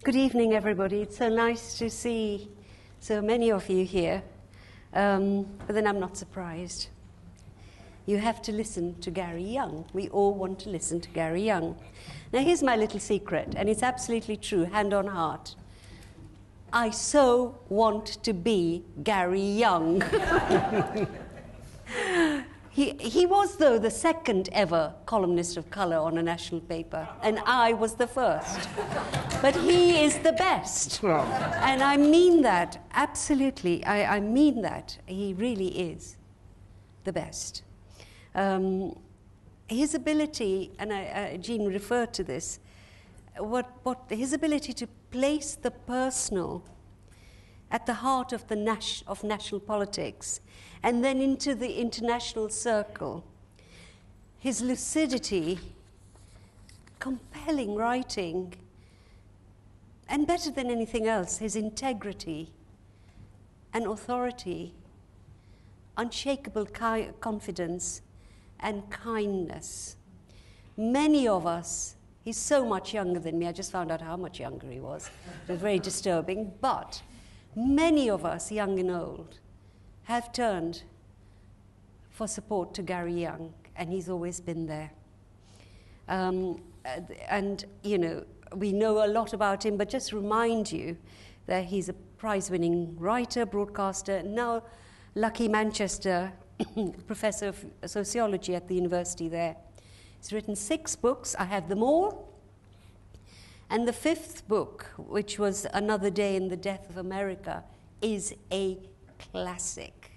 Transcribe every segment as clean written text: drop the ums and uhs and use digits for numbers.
Good evening, everybody. It's so nice to see so many of you here. But then I'm not surprised. You have to listen to Gary Younge. We all want to listen to Gary Younge. Now, here's my little secret, and it's absolutely true, hand on heart. I so want to be Gary Younge. He was, though, the second ever columnist of color on a national paper, and I was the first. But he is the best. And I mean that, absolutely. I mean that. He really is the best. His ability, and Jean referred to this, his ability to place the personal at the heart of national politics, and then into the international circle. His lucidity, compelling writing, and better than anything else, his integrity and authority, unshakable confidence and kindness. Many of us, he's so much younger than me, I just found out how much younger he was. It was very disturbing, but many of us, young and old, have turned for support to Gary Younge, and he's always been there. And, you know, we know a lot about him, but just remind you that he's a prize-winning writer, broadcaster, now lucky Manchester professor of sociology at the university there. He's written 6 books. I have them all. And the 5th book, which was Another Day in the Death of America, is a classic.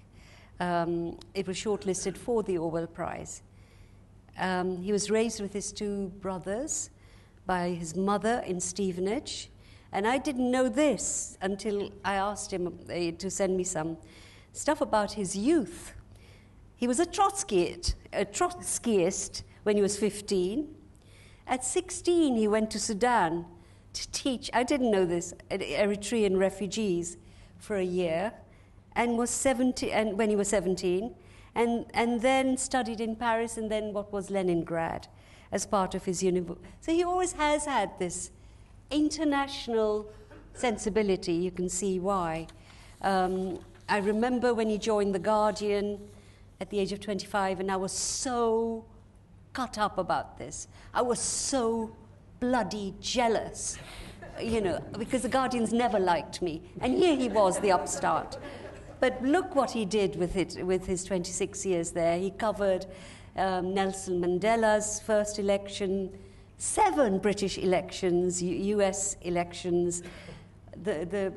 It was shortlisted for the Orwell Prize. He was raised with his 2 brothers by his mother in Stevenage. And I didn't know this until I asked him to send me some stuff about his youth. He was a Trotskyist when he was 15. At 16, he went to Sudan to teach, I didn't know this, Eritrean refugees for a year, and was 70, and when he was 17, and then studied in Paris and then what was Leningrad as part of his university. So he always has had this international sensibility. You can see why. I remember when he joined The Guardian at the age of 25, and I was so cut up about this. I was so bloody jealous, you know, because The Guardian's never liked me. And here he was, the upstart. But look what he did with it, with his 26 years there. He covered Nelson Mandela's first election, 7 British elections, US elections, the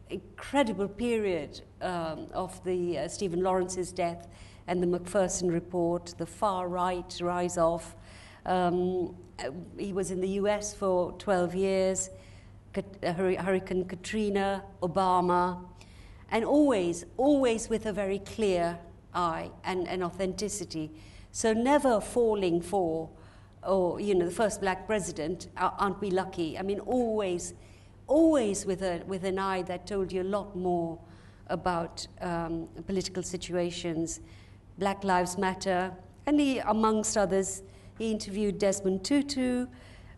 incredible period of the Stephen Lawrence's death and the Macpherson report, the far right rise of. He was in the US for 12 years, Hurricane Katrina, Obama, and always with a very clear eye and authenticity. So never falling for, or, you know, the first black president, aren't we lucky? I mean, always with an eye that told you a lot more about political situations. Black Lives Matter, and he, amongst others, he interviewed Desmond Tutu,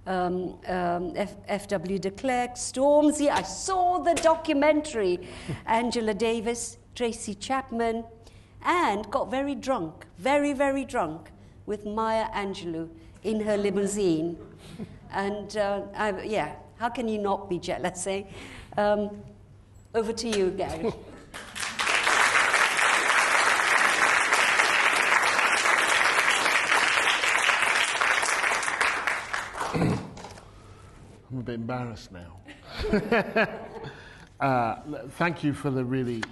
F.W. de Klerk, Stormzy. I saw the documentary. Angela Davis, Tracy Chapman, and got very drunk, very, very drunk, with Maya Angelou in her limousine. And yeah, how can you not be jealous, eh? Over to you, Gary. I'm a bit embarrassed now. Thank you for the really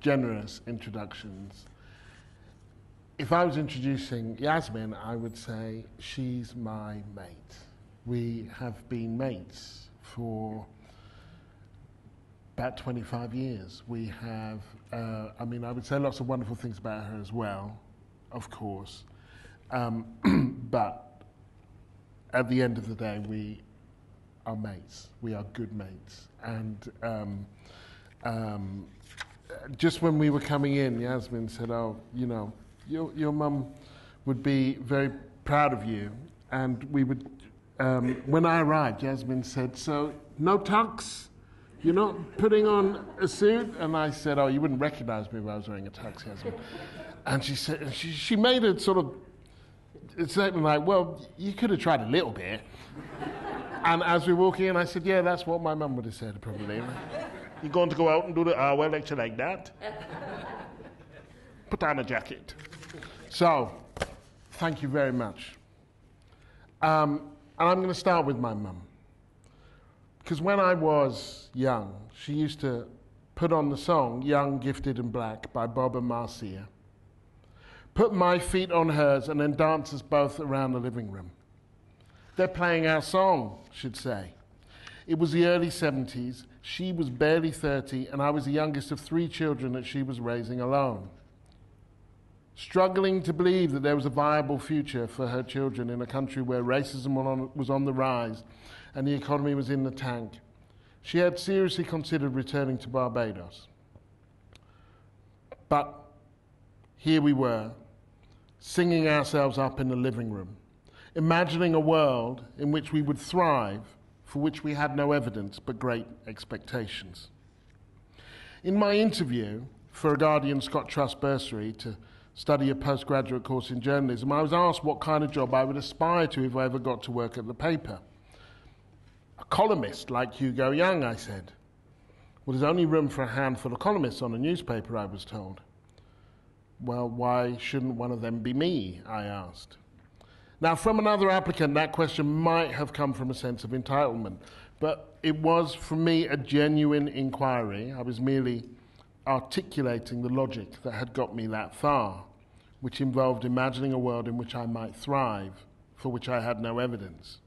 generous introductions. If I was introducing Yasmin, I would say she's my mate. We have been mates for about 25 years. We have, I mean, I would say lots of wonderful things about her as well, of course. But at the end of the day, we are mates. We are good mates. And just when we were coming in, Yasmin said, oh, you know, your mum would be very proud of you, and we would when I arrived, Jasmine said, "So, no tux? You're not putting on a suit?" And I said, "Oh, you wouldn't recognize me if I was wearing a tux, Jasmine." And she said, she made a sort of statement like, "Well, you could have tried a little bit." And as we were walking in, I said, "Yeah, that's what my mum would have said, probably. You're going to go out and do the Orwell lecture like that? Put on a jacket." So, thank you very much. And I'm going to start with my mum. Because when I was young, she used to put on the song Young, Gifted and Black by Bob and Marcia, put my feet on hers, and then dance us both around the living room. "They're playing our song," she'd say. It was the early 70s. She was barely 30, and I was the youngest of 3 children that she was raising alone. Struggling to believe that there was a viable future for her children in a country where racism was on the rise and the economy was in the tank, she had seriously considered returning to Barbados. But here we were, singing ourselves up in the living room, imagining a world in which we would thrive, for which we had no evidence but great expectations. In my interview for a Guardian Scott Trust bursary to study a postgraduate course in journalism, I was asked what kind of job I would aspire to if I ever got to work at the paper. "A columnist like Hugo Younge," I said. "Well, there's only room for a handful of columnists on a newspaper," I was told. "Well, why shouldn't one of them be me?" I asked. Now, from another applicant, that question might have come from a sense of entitlement, but it was, for me, a genuine inquiry. I was merely articulating the logic that had got me that far, which involved imagining a world in which I might thrive, for which I had no evidence.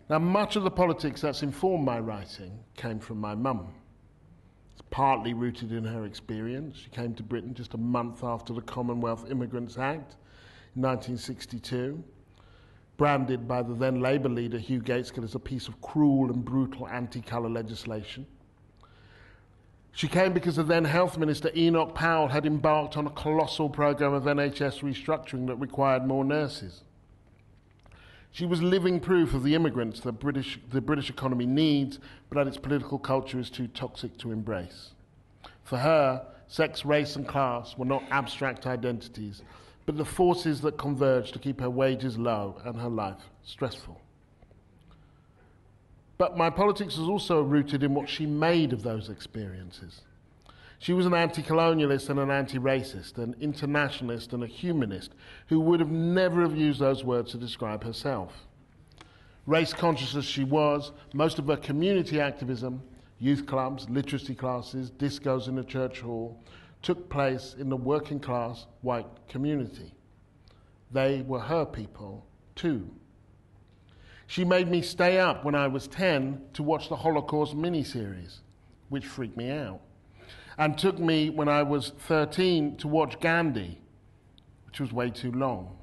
Now, much of the politics that's informed my writing came from my mum. It's partly rooted in her experience. She came to Britain just a month after the Commonwealth Immigrants Act in 1962, branded by the then Labour leader Hugh Gaitskell as a piece of cruel and brutal anti-colour legislation. She came because the then Health Minister Enoch Powell had embarked on a colossal programme of NHS restructuring that required more nurses. She was living proof of the immigrants that the British economy needs, but that its political culture is too toxic to embrace. For her, sex, race and class were not abstract identities, but the forces that converged to keep her wages low and her life stressful. But my politics was also rooted in what she made of those experiences. She was an anti-colonialist and an anti-racist, an internationalist and a humanist who would have never have used those words to describe herself. Race-conscious as she was, most of her community activism, youth clubs, literacy classes, discos in a church hall, took place in the working-class white community. They were her people, too. She made me stay up when I was 10 to watch the Holocaust miniseries, which freaked me out, and took me when I was 13 to watch Gandhi, which was way too long.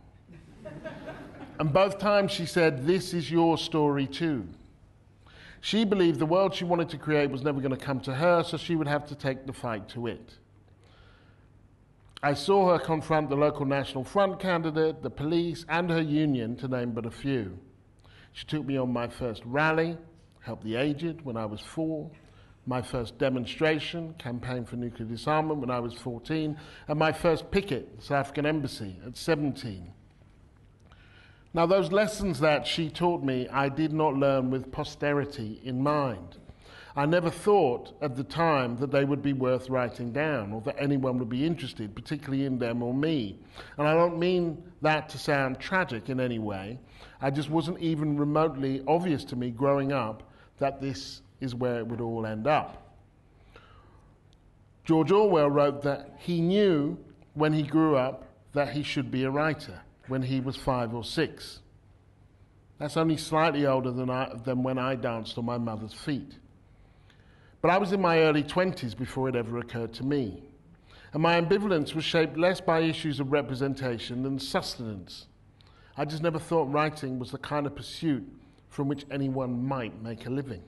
And both times she said, "This is your story too." She believed the world she wanted to create was never going to come to her, so she would have to take the fight to it. I saw her confront the local National Front candidate, the police, and her union, to name but a few. She took me on my first rally, Help the Aged, when I was 4, my first demonstration, Campaign for Nuclear Disarmament, when I was 14, and my first picket, the South African Embassy, at 17. Now, those lessons that she taught me, I did not learn with posterity in mind. I never thought at the time that they would be worth writing down or that anyone would be interested, particularly in them or me. And I don't mean that to sound tragic in any way. I just wasn't even remotely obvious to me growing up that this is where it would all end up. George Orwell wrote that he knew when he grew up that he should be a writer when he was 5 or 6. That's only slightly older than when I danced on my mother's feet. But I was in my early 20s before it ever occurred to me. And my ambivalence was shaped less by issues of representation than sustenance. I just never thought writing was the kind of pursuit from which anyone might make a living.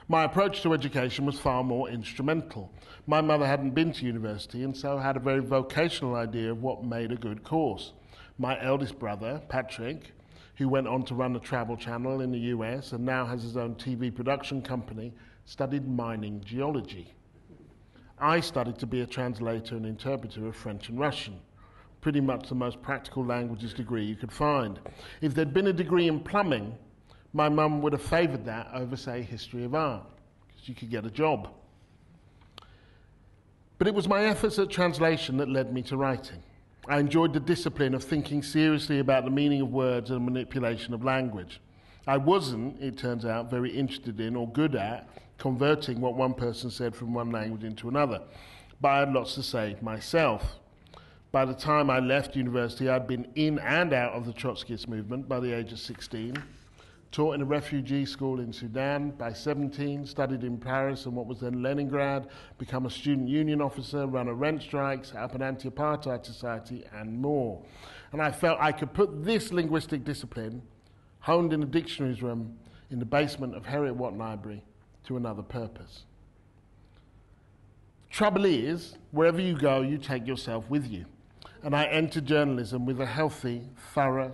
My approach to education was far more instrumental. My mother hadn't been to university and so had a very vocational idea of what made a good course. My eldest brother, Patrick, who went on to run a travel channel in the US and now has his own TV production company, studied mining geology. I studied to be a translator and interpreter of French and Russian, pretty much the most practical languages degree you could find. If there'd been a degree in plumbing, my mum would have favoured that over, say, history of art, because you could get a job. But it was my efforts at translation that led me to writing. I enjoyed the discipline of thinking seriously about the meaning of words and manipulation of language. I wasn't, it turns out, very interested in or good at converting what one person said from one language into another, but I had lots to say myself. By the time I left university, I'd been in and out of the Trotskyist movement by the age of 16, taught in a refugee school in Sudan by 17, studied in Paris and what was then Leningrad, become a student union officer, run a rent strike, set up an anti-apartheid society, and more. And I felt I could put this linguistic discipline, honed in a dictionaries room in the basement of Heriot-Watt Library, to another purpose. Trouble is, wherever you go, you take yourself with you. And I entered journalism with a healthy, thorough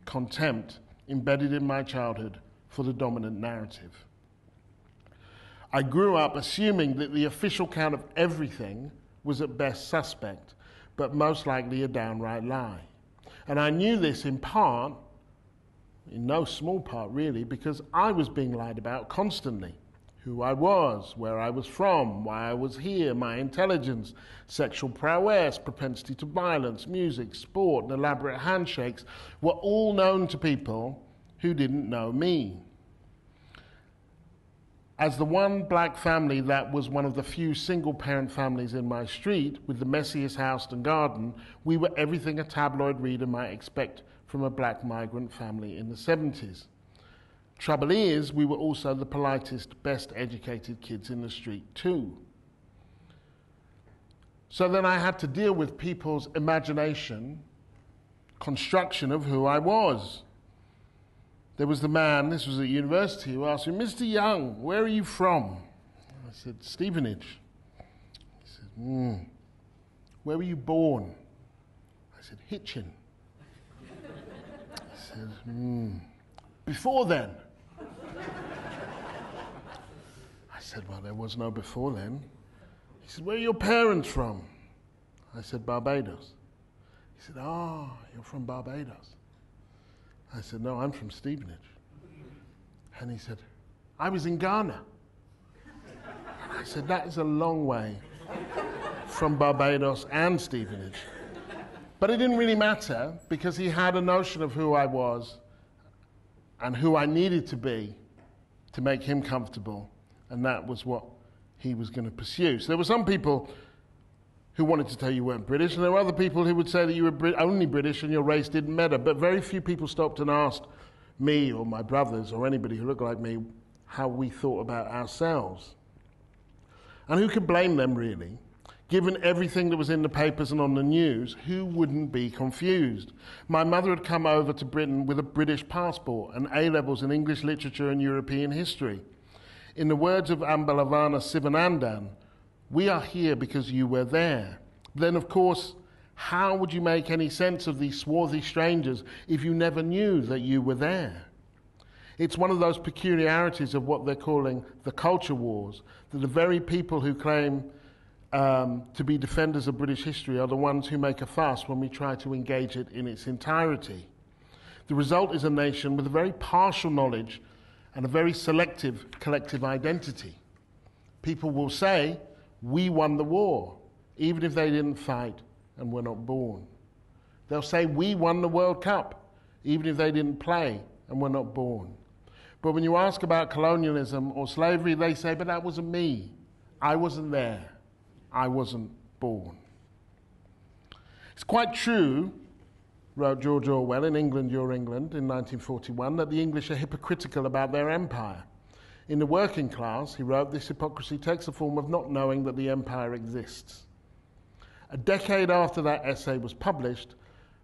contempt embedded in my childhood for the dominant narrative. I grew up assuming that the official count of everything was at best suspect, but most likely a downright lie. And I knew this in part, in no small part really, because I was being lied about constantly. Who I was, where I was from, why I was here, my intelligence, sexual prowess, propensity to violence, music, sport, and elaborate handshakes were all known to people who didn't know me. As the one black family that was one of the few single-parent families in my street, with the messiest house and garden, we were everything a tabloid reader might expect from a black migrant family in the 70s. Trouble is, we were also the politest, best educated kids in the street too. So then I had to deal with people's imagination, construction of who I was. There was the man, this was at university, who asked me, "Mr. Young, where are you from?" I said, "Stevenage." He said, "Where were you born?" I said, "Hitchin." He said, "Before then?" I said, "Well, there was no before then." He said, "Where are your parents from?" I said, "Barbados." He said, "Oh, you're from Barbados." I said, "No, I'm from Stevenage." And he said, "I was in Ghana." And I said, "That is a long way from Barbados and Stevenage." But it didn't really matter, because he had a notion of who I was and who I needed to be to make him comfortable, and that was what he was going to pursue. So there were some people who wanted to tell you weren't British, and there were other people who would say that you were only British and your race didn't matter, but very few people stopped and asked me or my brothers or anybody who looked like me how we thought about ourselves. And who could blame them, really? Given everything that was in the papers and on the news, who wouldn't be confused? My mother had come over to Britain with a British passport and A-levels in English literature and European history. In the words of Ambalavana Sivanandan, "We are here because you were there." Then, of course, how would you make any sense of these swarthy strangers if you never knew that you were there? It's one of those peculiarities of what they're calling the culture wars, that the very people who claim to be defenders of British history are the ones who make a fuss when we try to engage it in its entirety. The result is a nation with a very partial knowledge and a very selective collective identity. People will say, "We won the war," even if they didn't fight and were not born. They'll say, "We won the World Cup," even if they didn't play and were not born. But when you ask about colonialism or slavery, they say, "But that wasn't me. I wasn't there. I wasn't born." It's quite true, wrote George Orwell in England, Your England in 1941, that the English are hypocritical about their empire. In the working class, he wrote, this hypocrisy takes the form of not knowing that the empire exists. A decade after that essay was published,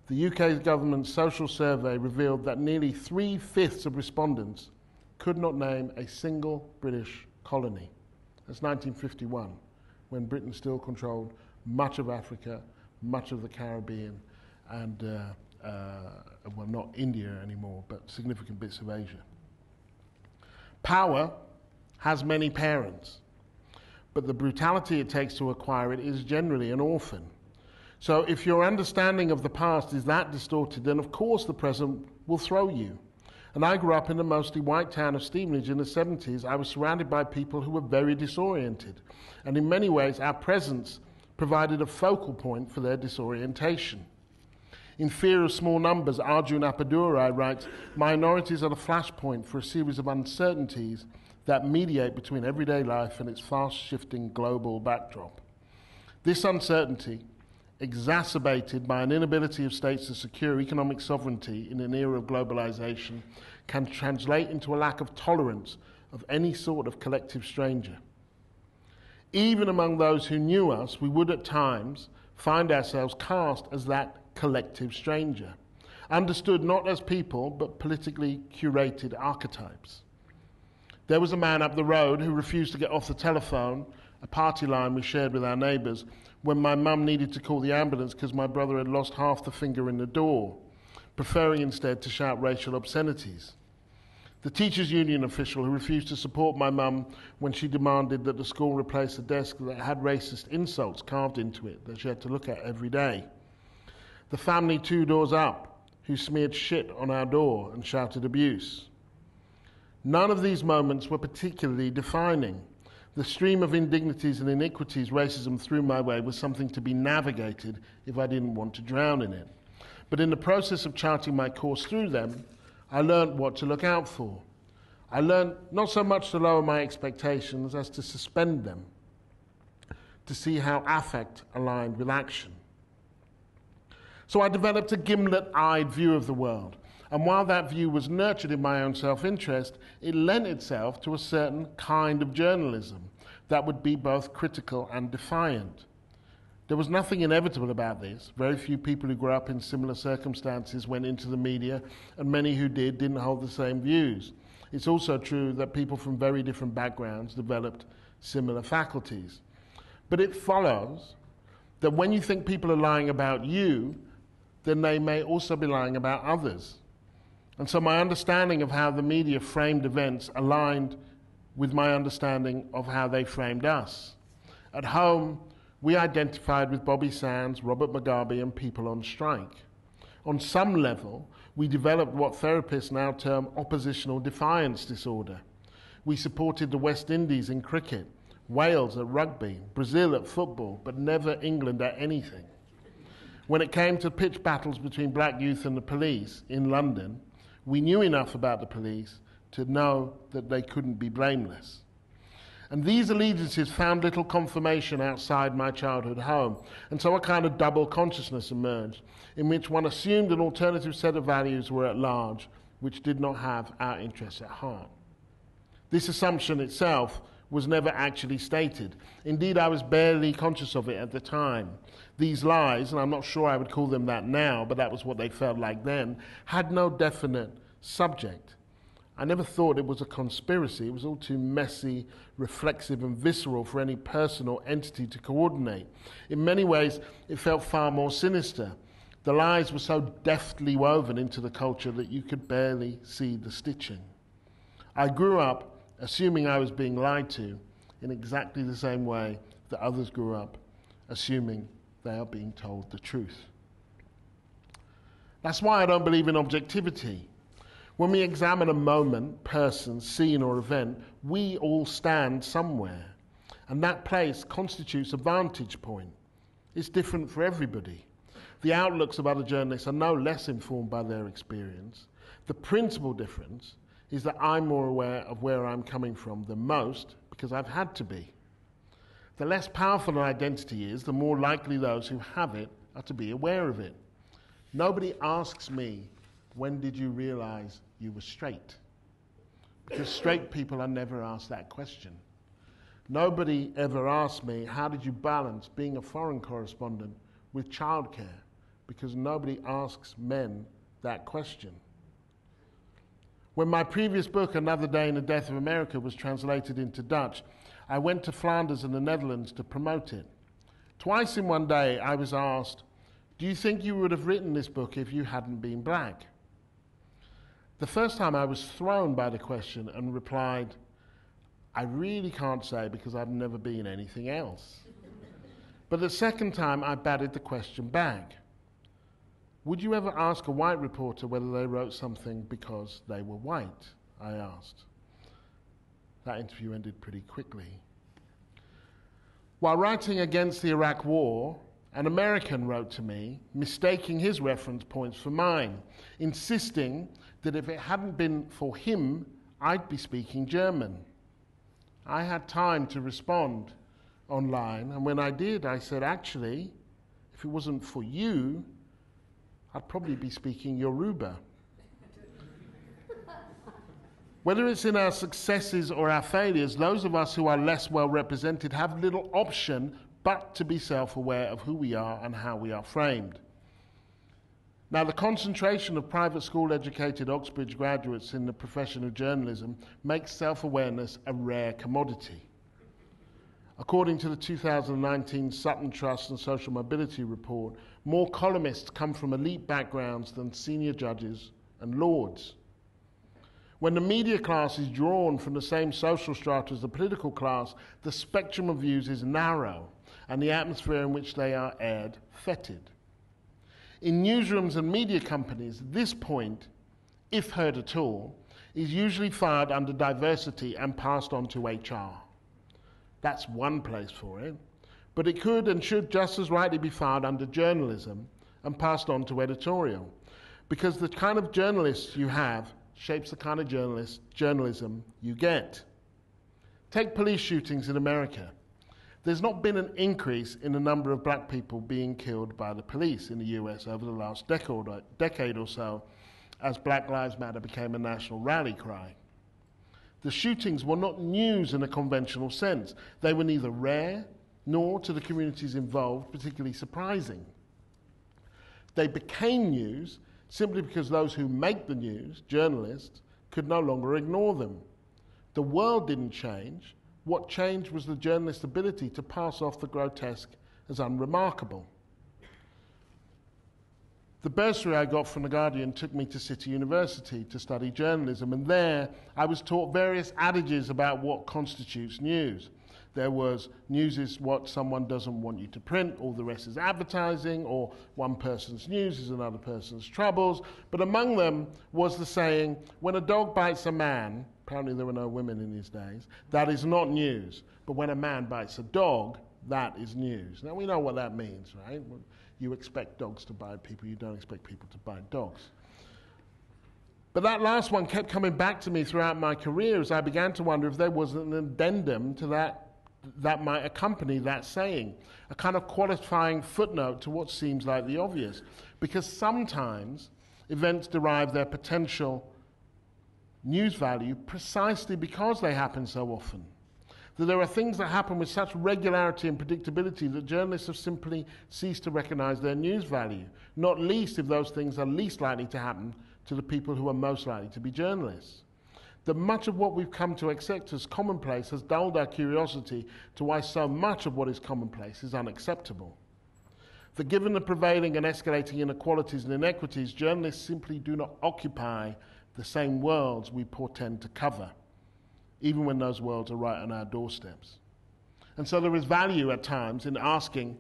the UK government's social survey revealed that nearly 3/5 of respondents could not name a single British colony. That's 1951. When Britain still controlled much of Africa, much of the Caribbean, and well, not India anymore, but significant bits of Asia. Power has many parents, but the brutality it takes to acquire it is generally an orphan. So if your understanding of the past is that distorted, then of course the present will throw you. And I grew up in the mostly white town of Stevenage in the 70s. I was surrounded by people who were very disoriented. And in many ways, our presence provided a focal point for their disorientation. In Fear of Small Numbers, Arjun Appadurai writes, minorities are the flashpoint for a series of uncertainties that mediate between everyday life and its fast-shifting global backdrop. This uncertainty, exacerbated by an inability of states to secure economic sovereignty in an era of globalization, can translate into a lack of tolerance of any sort of collective stranger. Even among those who knew us, we would at times find ourselves cast as that collective stranger, understood not as people, but politically curated archetypes. There was a man up the road who refused to get off the telephone, a party line we shared with our neighbours, when my mum needed to call the ambulance because my brother had lost half the finger in the door, preferring instead to shout racial obscenities. The teachers' union official who refused to support my mum when she demanded that the school replace a desk that had racist insults carved into it that she had to look at every day. The family 2 doors up who smeared shit on our door and shouted abuse. None of these moments were particularly defining. The stream of indignities and iniquities racism threw my way was something to be navigated if I didn't want to drown in it. But in the process of charting my course through them, I learned what to look out for. I learned not so much to lower my expectations as to suspend them, to see how affect aligned with action. So I developed a gimlet-eyed view of the world. And while that view was nurtured in my own self-interest, it lent itself to a certain kind of journalism that would be both critical and defiant. There was nothing inevitable about this. Very few people who grew up in similar circumstances went into the media, and many who didn't hold the same views. It's also true that people from very different backgrounds developed similar faculties. But it follows that when you think people are lying about you, then they may also be lying about others. And so my understanding of how the media framed events aligned with my understanding of how they framed us. At home, we identified with Bobby Sands, Robert Mugabe, and people on strike. On some level, we developed what therapists now term oppositional defiance disorder. We supported the West Indies in cricket, Wales at rugby, Brazil at football, but never England at anything. When it came to pitch battles between black youth and the police in London, we knew enough about the police to know that they couldn't be blameless. And these allegiances found little confirmation outside my childhood home, and so a kind of double consciousness emerged, in which one assumed an alternative set of values were at large, which did not have our interests at heart. This assumption itself was never actually stated. Indeed, I was barely conscious of it at the time. These lies, and I'm not sure I would call them that now, but that was what they felt like then, had no definite subject. I never thought it was a conspiracy. It was all too messy, reflexive, and visceral for any person or entity to coordinate. In many ways, it felt far more sinister. The lies were so deftly woven into the culture that you could barely see the stitching. I grew up assuming I was being lied to in exactly the same way that others grew up assuming they are being told the truth. That's why I don't believe in objectivity. When we examine a moment, person, scene, or event, we all stand somewhere, and that place constitutes a vantage point. It's different for everybody. The outlooks of other journalists are no less informed by their experience. The principal difference is that I'm more aware of where I'm coming from than most, because I've had to be. The less powerful an identity is, the more likely those who have it are to be aware of it. Nobody asks me, when did you realize you were straight? Because straight people are never asked that question. Nobody ever asks me, how did you balance being a foreign correspondent with childcare? Because nobody asks men that question. When my previous book, Another Day in the Death of America, was translated into Dutch, I went to Flanders and the Netherlands to promote it. Twice in one day I was asked, do you think you would have written this book if you hadn't been black? The first time I was thrown by the question and replied, I really can't say because I've never been anything else. But the second time I batted the question back. Would you ever ask a white reporter whether they wrote something because they were white? I asked. That interview ended pretty quickly. While writing against the Iraq War, an American wrote to me, mistaking his reference points for mine, insisting that if it hadn't been for him, I'd be speaking German. I had time to respond online, and when I did, I said, actually, if it wasn't for you, I'd probably be speaking Yoruba. Whether it's in our successes or our failures, those of us who are less well represented have little option but to be self-aware of who we are and how we are framed. Now, the concentration of private school-educated Oxbridge graduates in the profession of journalism makes self-awareness a rare commodity. According to the 2019 Sutton Trust and Social Mobility Report, more columnists come from elite backgrounds than senior judges and lords. When the media class is drawn from the same social strata as the political class, the spectrum of views is narrow and the atmosphere in which they are aired fetid. In newsrooms and media companies, this point, if heard at all, is usually filed under diversity and passed on to HR. That's one place for it, but it could and should just as rightly be filed under journalism and passed on to editorial, because the kind of journalists you have shapes the kind of journalism you get. Take police shootings in America. There's not been an increase in the number of black people being killed by the police in the US over the last decade or so, as Black Lives Matter became a national rally cry. The shootings were not news in a conventional sense. They were neither rare nor, to the communities involved, particularly surprising. They became news simply because those who make the news, journalists, could no longer ignore them. The world didn't change. What changed was the journalist's ability to pass off the grotesque as unremarkable. The bursary I got from The Guardian took me to City University to study journalism, and there I was taught various adages about what constitutes news. There was, news is what someone doesn't want you to print, all the rest is advertising, or one person's news is another person's troubles. But among them was the saying, when a dog bites a man, apparently there were no women in these days, that is not news. But when a man bites a dog, that is news. Now we know what that means, right? You expect dogs to bite people, you don't expect people to bite dogs. But that last one kept coming back to me throughout my career as I began to wonder if there was an addendum to that might accompany that saying, a kind of qualifying footnote to what seems like the obvious. Because sometimes events derive their potential news value precisely because they happen so often. That there are things that happen with such regularity and predictability that journalists have simply ceased to recognize their news value, not least if those things are least likely to happen to the people who are most likely to be journalists. That much of what we've come to accept as commonplace has dulled our curiosity to why so much of what is commonplace is unacceptable. That given the prevailing and escalating inequalities and inequities, journalists simply do not occupy the same worlds we portend to cover, even when those worlds are right on our doorsteps. And so there is value at times in asking,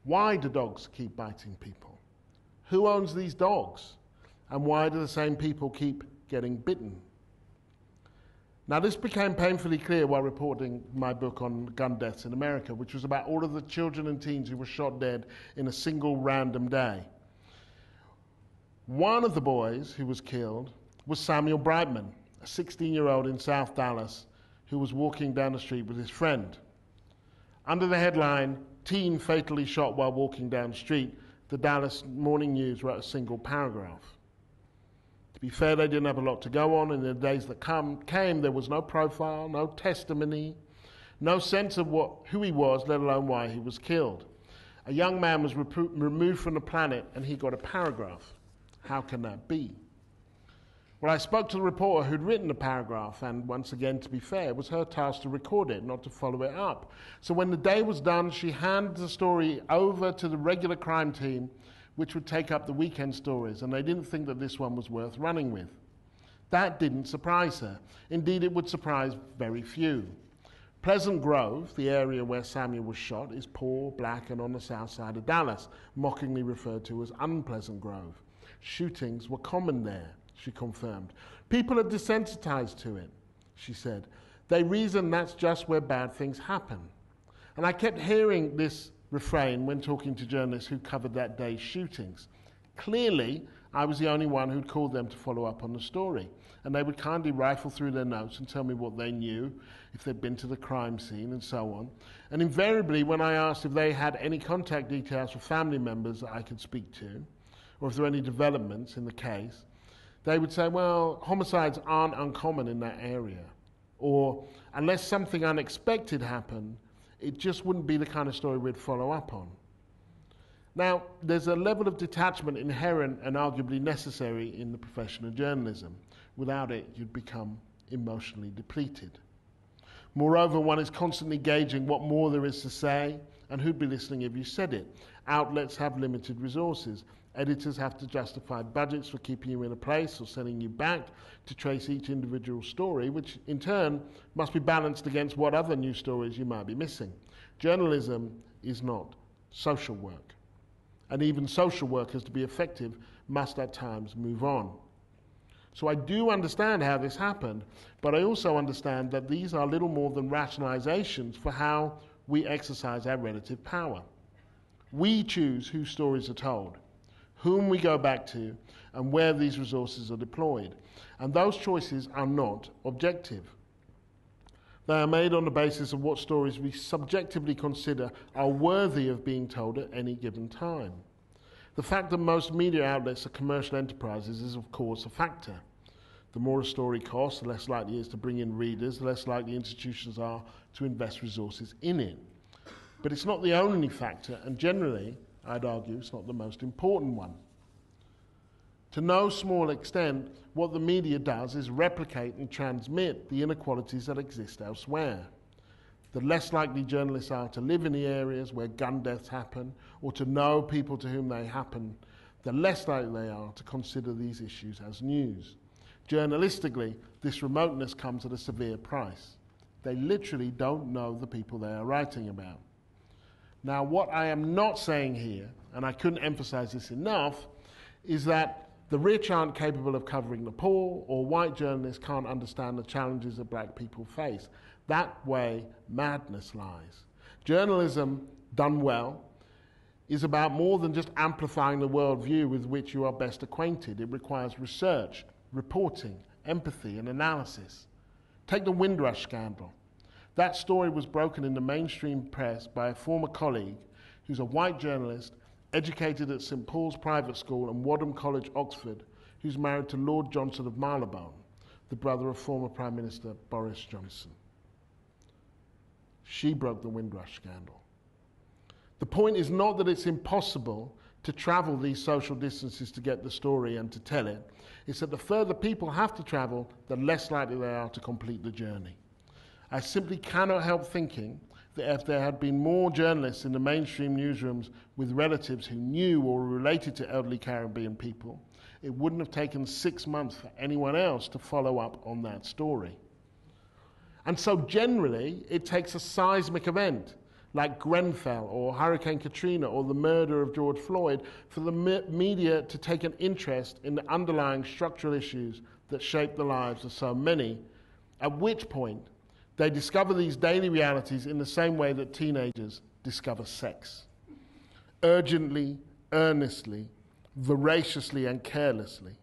why do dogs keep biting people? Who owns these dogs? And why do the same people keep getting bitten? Now, this became painfully clear while reporting my book on gun deaths in America, which was about all of the children and teens who were shot dead in a single random day. One of the boys who was killed was Samuel Brightman, a 16-year-old in South Dallas who was walking down the street with his friend. Under the headline, "Teen Fatally Shot While Walking Down the Street," the Dallas Morning News wrote a single paragraph. To be fair, they didn't have a lot to go on. In the days that came, there was no profile, no testimony, no sense of who he was, let alone why he was killed. A young man was removed from the planet and he got a paragraph. How can that be? Well, I spoke to the reporter who'd written the paragraph, and once again, to be fair, it was her task to record it, not to follow it up. So when the day was done, she handed the story over to the regular crime team, which would take up the weekend stories, and they didn't think that this one was worth running with. That didn't surprise her. Indeed, it would surprise very few. Pleasant Grove, the area where Samuel was shot, is poor, black, and on the south side of Dallas, mockingly referred to as Unpleasant Grove. Shootings were common there, she confirmed. People are desensitized to it, she said. They reason that's just where bad things happen. And I kept hearing this refrain when talking to journalists who covered that day's shootings. Clearly, I was the only one who'd called them to follow up on the story, and they would kindly rifle through their notes and tell me what they knew, if they'd been to the crime scene and so on. And invariably, when I asked if they had any contact details for family members that I could speak to, or if there were any developments in the case, they would say, well, homicides aren't uncommon in that area, or unless something unexpected happened, it just wouldn't be the kind of story we'd follow up on. Now, there's a level of detachment inherent and arguably necessary in the profession of journalism. Without it, you'd become emotionally depleted. Moreover, one is constantly gauging what more there is to say and who'd be listening if you said it. Outlets have limited resources. Editors have to justify budgets for keeping you in a place or sending you back to trace each individual story, which in turn must be balanced against what other news stories you might be missing. Journalism is not social work. And even social workers, to be effective, must at times move on. So I do understand how this happened, but I also understand that these are little more than rationalizations for how we exercise our relative power. We choose whose stories are told, whom we go back to, and where these resources are deployed. And those choices are not objective. They are made on the basis of what stories we subjectively consider are worthy of being told at any given time. The fact that most media outlets are commercial enterprises is, of course, a factor. The more a story costs, the less likely it is to bring in readers, the less likely institutions are to invest resources in it. But it's not the only factor, and generally, I'd argue, it's not the most important one. To no small extent, what the media does is replicate and transmit the inequalities that exist elsewhere. The less likely journalists are to live in the areas where gun deaths happen or to know people to whom they happen, the less likely they are to consider these issues as news. Journalistically, this remoteness comes at a severe price. They literally don't know the people they are writing about. Now, what I am not saying here, and I couldn't emphasize this enough, is that the rich aren't capable of covering the poor, or white journalists can't understand the challenges that black people face. That way, madness lies. Journalism, done well, is about more than just amplifying the worldview with which you are best acquainted. It requires research, reporting, empathy, and analysis. Take the Windrush scandal. That story was broken in the mainstream press by a former colleague who's a white journalist, educated at St. Paul's Private School and Wadham College, Oxford, who's married to Lord Johnson of Marylebone, the brother of former Prime Minister Boris Johnson. She broke the Windrush scandal. The point is not that it's impossible to travel these social distances to get the story and to tell it. It's that the further people have to travel, the less likely they are to complete the journey. I simply cannot help thinking that if there had been more journalists in the mainstream newsrooms with relatives who knew or were related to elderly Caribbean people, it wouldn't have taken 6 months for anyone else to follow up on that story. And so generally, it takes a seismic event like Grenfell or Hurricane Katrina or the murder of George Floyd for the media to take an interest in the underlying structural issues that shape the lives of so many, at which point they discover these daily realities in the same way that teenagers discover sex. Urgently, earnestly, voraciously and carelessly,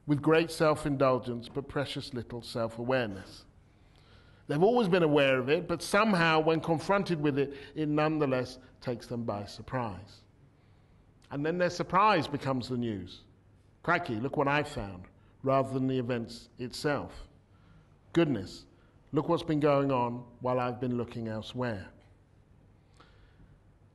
with great self-indulgence but precious little self-awareness. They've always been aware of it, but somehow when confronted with it, it nonetheless takes them by surprise. And then their surprise becomes the news. Crikey, look what I found, rather than the events itself. Goodness, look what's been going on while I've been looking elsewhere.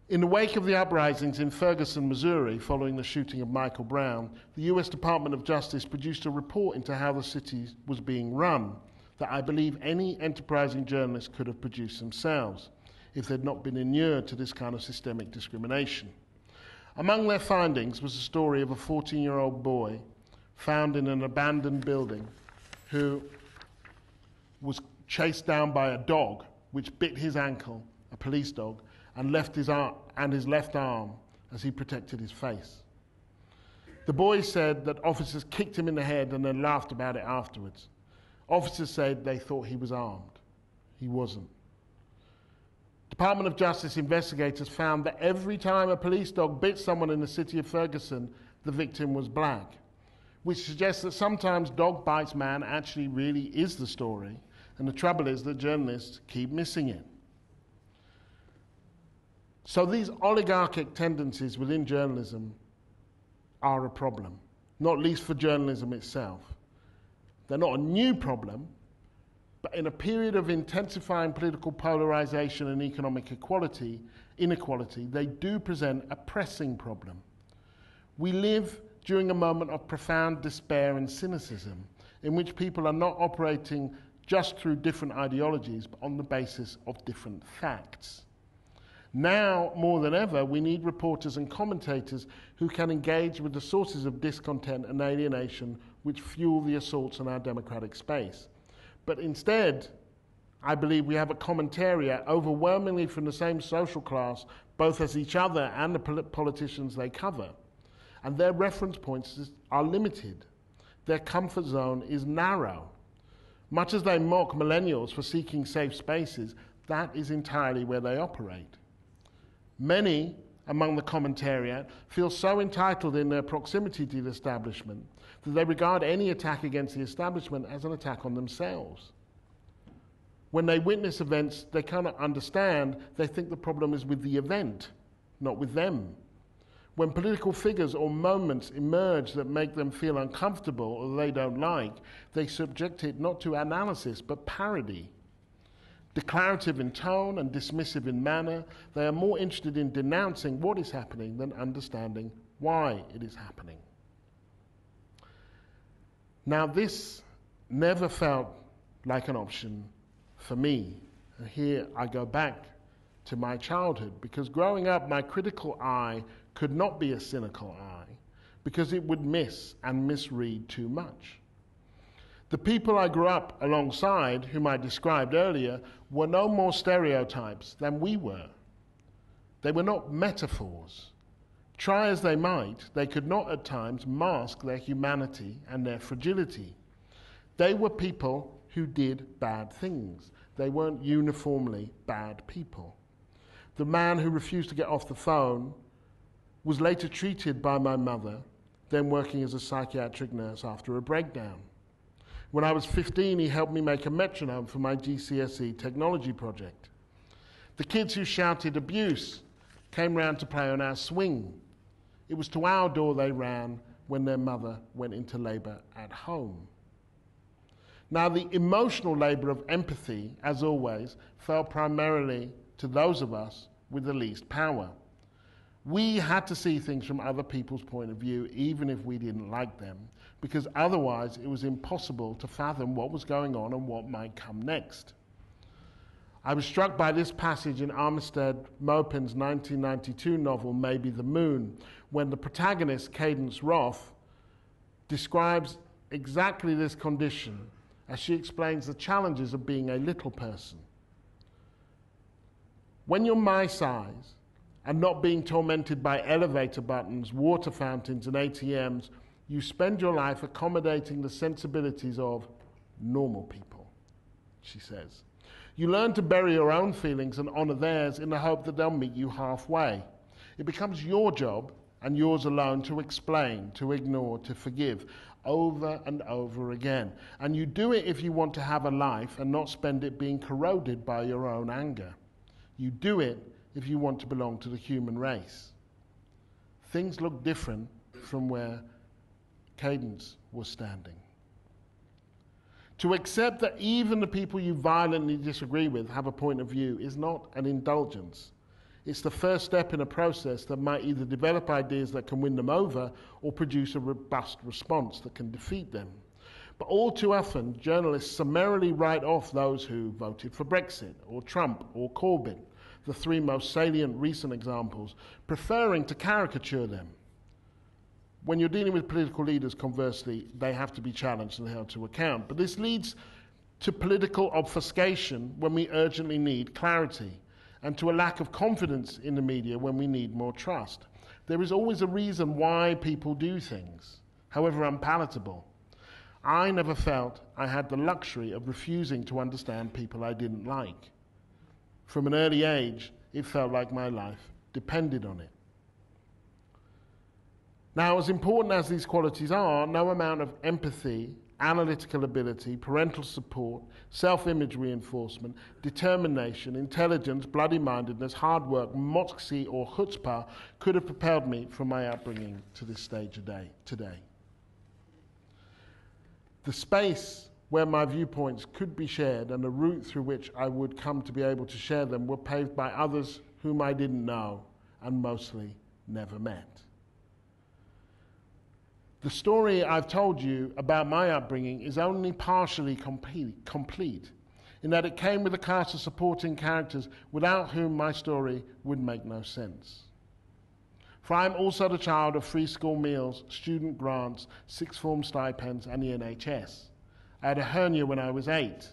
In the wake of the uprisings in Ferguson, Missouri, following the shooting of Michael Brown, the US Department of Justice produced a report into how the city was being run that I believe any enterprising journalist could have produced themselves if they'd not been inured to this kind of systemic discrimination. Among their findings was the story of a 14-year-old boy found in an abandoned building who was chased down by a dog which bit his ankle, a police dog, and left his left arm as he protected his face. The boy said that officers kicked him in the head and then laughed about it afterwards. Officers said they thought he was armed. He wasn't. Department of Justice investigators found that every time a police dog bit someone in the city of Ferguson, the victim was black, which suggests that sometimes dog bites man actually really is the story, and the trouble is that journalists keep missing it. So these oligarchic tendencies within journalism are a problem, not least for journalism itself. They're not a new problem, but in a period of intensifying political polarization and economic inequality, they do present a pressing problem. We live during a moment of profound despair and cynicism, in which people are not operating just through different ideologies, but on the basis of different facts. Now, more than ever, we need reporters and commentators who can engage with the sources of discontent and alienation which fuel the assaults on our democratic space. But instead, I believe we have a commentariat overwhelmingly from the same social class, both as each other and the politicians they cover. And their reference points are limited. Their comfort zone is narrow. Much as they mock millennials for seeking safe spaces, that is entirely where they operate. Many among the commentariat feel so entitled in their proximity to the establishment that they regard any attack against the establishment as an attack on themselves. When they witness events they cannot understand, they think the problem is with the event, not with them. When political figures or moments emerge that make them feel uncomfortable or they don't like, they subject it not to analysis but parody. Declarative in tone and dismissive in manner, they are more interested in denouncing what is happening than understanding why it is happening. Now, this never felt like an option for me. And here I go back to my childhood, because growing up, my critical eye could not be a cynical eye, because it would miss and misread too much. The people I grew up alongside, whom I described earlier, were no more stereotypes than we were. They were not metaphors. Try as they might, they could not at times mask their humanity and their fragility. They were people who did bad things. They weren't uniformly bad people. The man who refused to get off the phone was later treated by my mother, then working as a psychiatric nurse after a breakdown. When I was 15, he helped me make a metronome for my GCSE technology project. The kids who shouted abuse came round to play on our swing. It was to our door they ran when their mother went into labour at home. Now, the emotional labour of empathy, as always, fell primarily to those of us with the least power. We had to see things from other people's point of view, even if we didn't like them, because otherwise it was impossible to fathom what was going on and what might come next. I was struck by this passage in Armistead Maupin's 1992 novel, Maybe the Moon, when the protagonist, Cadence Roth, describes exactly this condition as she explains the challenges of being a little person. When you're my size and not being tormented by elevator buttons, water fountains, and ATMs, you spend your life accommodating the sensibilities of normal people, she says. You learn to bury your own feelings and honor theirs in the hope that they'll meet you halfway. It becomes your job, and yours alone, to explain, to ignore, to forgive, over and over again. And you do it if you want to have a life and not spend it being corroded by your own anger. You do it if you want to belong to the human race. Things look different from where Cadence was standing. To accept that even the people you violently disagree with have a point of view is not an indulgence. It's the first step in a process that might either develop ideas that can win them over or produce a robust response that can defeat them. But all too often, journalists summarily write off those who voted for Brexit or Trump or Corbyn, the three most salient recent examples, preferring to caricature them. When you're dealing with political leaders, conversely, they have to be challenged and held to account. But this leads to political obfuscation when we urgently need clarity, and to a lack of confidence in the media when we need more trust. There is always a reason why people do things, however unpalatable. I never felt I had the luxury of refusing to understand people I didn't like. From an early age, it felt like my life depended on it. Now, as important as these qualities are, no amount of empathy, analytical ability, parental support, self-image reinforcement, determination, intelligence, bloody-mindedness, hard work, moxie, or chutzpah could have propelled me from my upbringing to this stage today. The space where my viewpoints could be shared and the route through which I would come to be able to share them were paved by others whom I didn't know and mostly never met. The story I've told you about my upbringing is only partially complete, in that it came with a cast of supporting characters without whom my story would make no sense. For I am also the child of free school meals, student grants, sixth form stipends, and the NHS. I had a hernia when I was 8.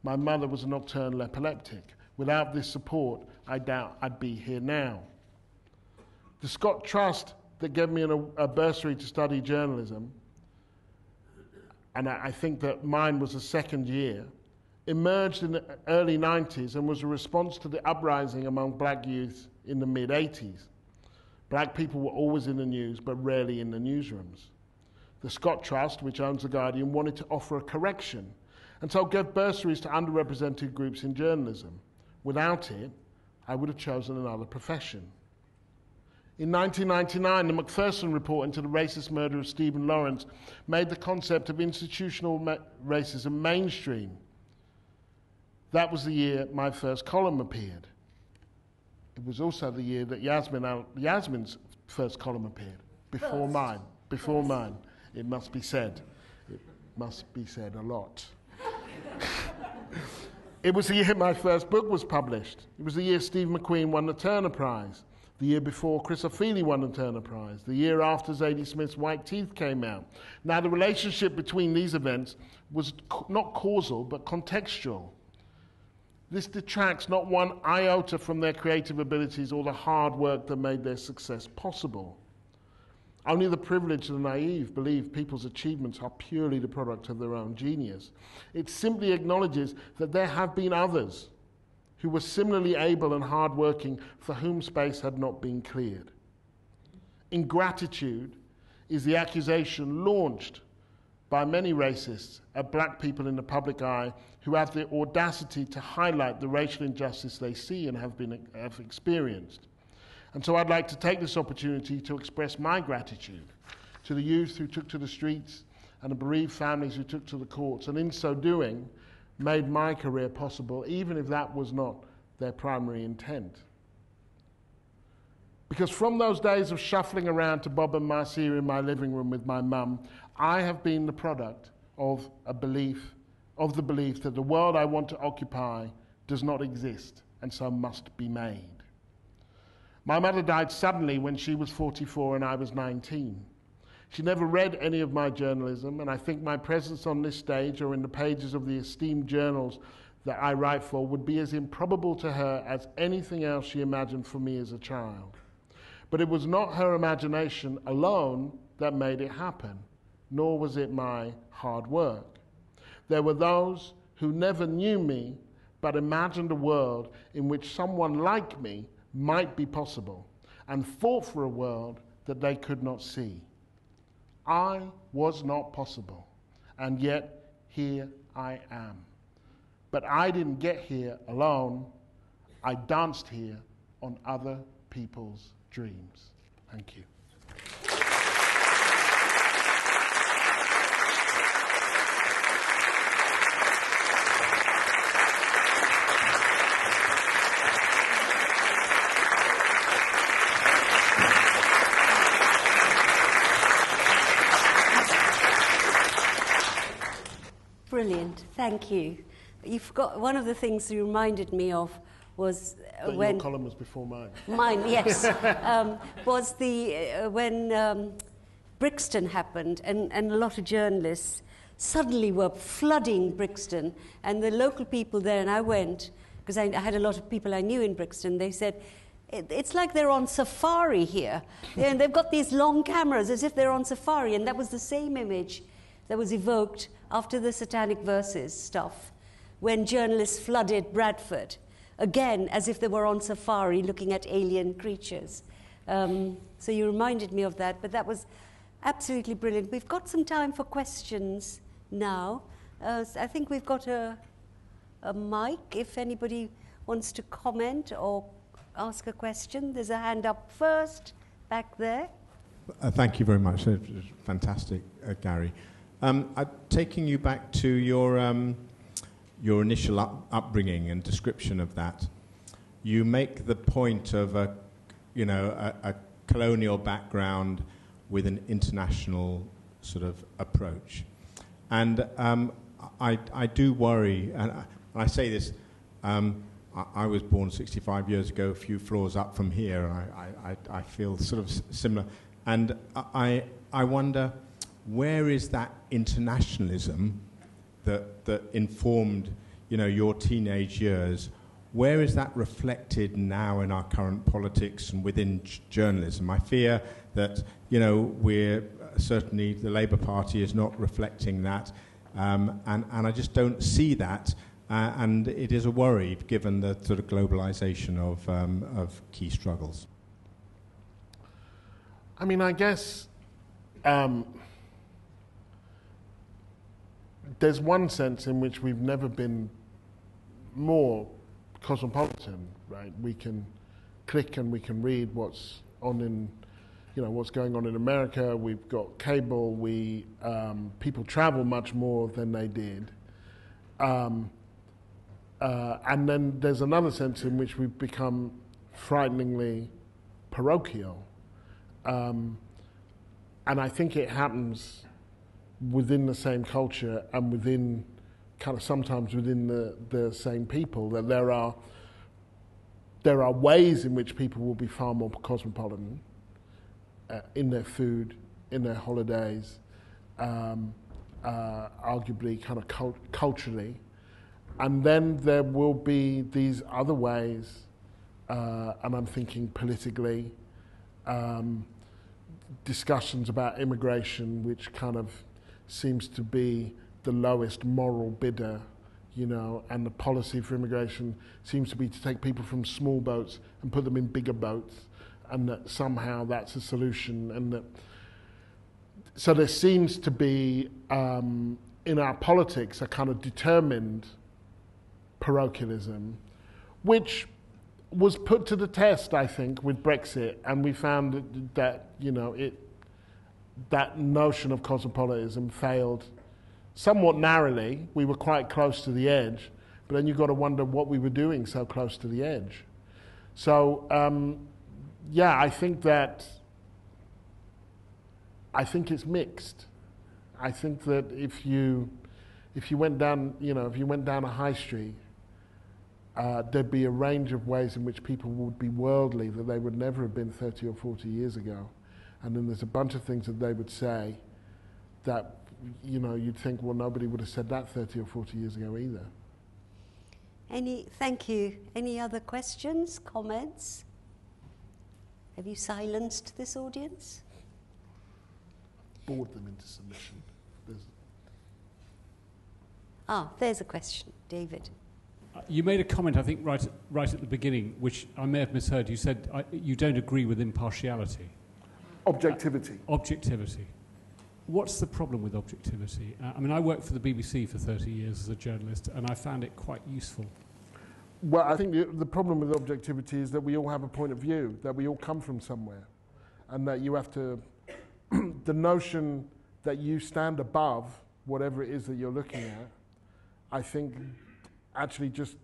My mother was a nocturnal epileptic. Without this support, I doubt I'd be here now. The Scott Trust that gave me a bursary to study journalism, and I think that mine was the second year, emerged in the early 90s and was a response to the uprising among black youth in the mid-80s. Black people were always in the news, but rarely in the newsrooms. The Scott Trust, which owns The Guardian, wanted to offer a correction, and so gave bursaries to underrepresented groups in journalism. Without it, I would have chosen another profession. In 1999, the Macpherson report into the racist murder of Stephen Lawrence made the concept of institutional racism mainstream. That was the year my first column appeared. It was also the year that Yasmin's first column appeared, before mine. It must be said. It must be said a lot. It was the year my first book was published. It was the year Steve McQueen won the Turner Prize. The year before, Chris O'Feely won the Turner Prize. The year after, Zadie Smith's White Teeth came out. Now, the relationship between these events was not causal, but contextual. This detracts not one iota from their creative abilities or the hard work that made their success possible. Only the privileged and naive believe people's achievements are purely the product of their own genius. It simply acknowledges that there have been others who were similarly able and hard-working for whom space had not been cleared. Ingratitude is the accusation launched by many racists at black people in the public eye who have the audacity to highlight the racial injustice they see and have experienced. And so I'd like to take this opportunity to express my gratitude to the youth who took to the streets and the bereaved families who took to the courts, and in so doing, made my career possible, even if that was not their primary intent. Because from those days of shuffling around to Bob and Marcia in my living room with my mum, I have been the product of the belief that the world I want to occupy does not exist and so must be made. My mother died suddenly when she was 44 and I was 19. She never read any of my journalism, and I think my presence on this stage or in the pages of the esteemed journals that I write for would be as improbable to her as anything else she imagined for me as a child. But it was not her imagination alone that made it happen, nor was it my hard work. There were those who never knew me, but imagined a world in which someone like me might be possible, and fought for a world that they could not see. I was not possible, and yet here I am. But I didn't get here alone. I danced here on other people's dreams. Thank you. Brilliant, thank you. You've got one of the things you reminded me of was when your column was before mine. Mine, yes, was the when Brixton happened, and a lot of journalists suddenly were flooding Brixton, and the local people there, and I went, because I had a lot of people I knew in Brixton, they said, it's like they're on safari here. And they've got these long cameras as if they're on safari, and that was the same image that was evoked after the Satanic Verses stuff, when journalists flooded Bradford, again, as if they were on safari looking at alien creatures. So you reminded me of that, but that was absolutely brilliant. We've got some time for questions now. I think we've got a mic if anybody wants to comment or ask a question. There's a hand up first, back there. Thank you very much. It was fantastic, Gary. Taking you back to your initial upbringing and description of that, you make the point of a colonial background with an international sort of approach. And I do worry, and I say this, I was born 65 years ago, a few floors up from here, and I feel sort of similar. And I wonder, where is that internationalism that informed, your teenage years? Where is that reflected now in our current politics and within journalism? I fear that, we're certainly, the Labour Party is not reflecting that, and I just don't see that, and it is a worry given the sort of globalisation of key struggles. I mean, I guess there's one sense in which we've never been more cosmopolitan, right? We can click and we can read what's on in, what's going on in America. We've got cable. People travel much more than they did. And then there's another sense in which we've become frighteningly parochial. And I think it happens within the same culture and within kind of sometimes within the same people, that there are ways in which people will be far more cosmopolitan in their food, in their holidays, arguably kind of culturally. And then there will be these other ways, and I'm thinking politically, discussions about immigration, which kind of seems to be the lowest moral bidder, and the policy for immigration seems to be to take people from small boats and put them in bigger boats, and that somehow that's a solution. And so there seems to be, in our politics, a kind of determined parochialism, which was put to the test, I think, with Brexit, and we found that that notion of cosmopolitanism failed somewhat narrowly. We were quite close to the edge, but then you've got to wonder what we were doing so close to the edge. So, I think it's mixed. I think that if you went down, if you went down a high street, there'd be a range of ways in which people would be worldly that they would never have been 30 or 40 years ago. And then there's a bunch of things that they would say that, you'd think, well, nobody would have said that 30 or 40 years ago either. Thank you. Any other questions, comments? Have you silenced this audience? Bored them into submission. There's a question, David. You made a comment, I think, right at the beginning, which I may have misheard. You said you don't agree with impartiality. Objectivity. Objectivity. What's the problem with objectivity? I worked for the BBC for 30 years as a journalist, and I found it quite useful. Well, I think the problem with objectivity is that we all have a point of view, that we all come from somewhere, and that you have to, the notion that you stand above whatever it is that you're looking at, I think actually just